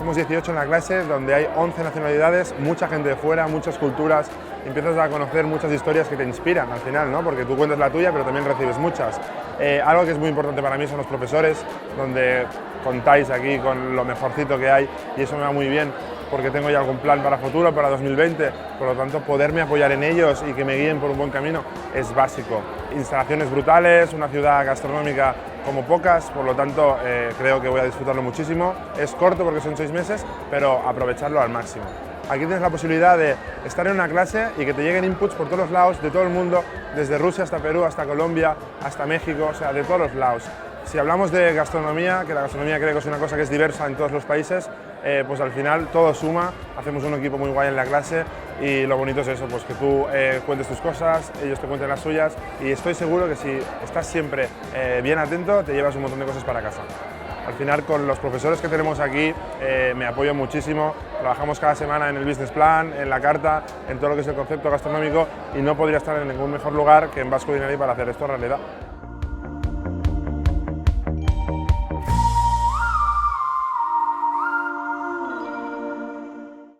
somos 18 en la clase, donde hay 11 nacionalidades, mucha gente de fuera, muchas culturas, empiezas a conocer muchas historias que te inspiran al final, ¿no? Porque tú cuentas la tuya, pero también recibes muchas. Algo que es muy importante para mí son los profesores, donde contáis aquí con lo mejorcito que hay y eso me va muy bien porque tengo ya algún plan para futuro, para 2020, por lo tanto poderme apoyar en ellos y que me guíen por un buen camino es básico. Instalaciones brutales, una ciudad gastronómica como pocas, por lo tanto creo que voy a disfrutarlo muchísimo. Es corto porque son 6 meses, pero aprovecharlo al máximo. Aquí tienes la posibilidad de estar en una clase y que te lleguen inputs por todos los lados, de todo el mundo, desde Rusia hasta Perú, hasta Colombia, hasta México, o sea, de todos los lados. Si hablamos de gastronomía, que la gastronomía creo que es una cosa que es diversa en todos los países, pues al final todo suma, hacemos un equipo muy guay en la clase y lo bonito es eso, pues que tú cuentes tus cosas, ellos te cuenten las suyas y estoy seguro que si estás siempre bien atento te llevas un montón de cosas para casa. Al final con los profesores que tenemos aquí me apoyo muchísimo, trabajamos cada semana en el business plan, en la carta, en todo lo que es el concepto gastronómico y no podría estar en ningún mejor lugar que en Basque Culinary para hacer esto realidad.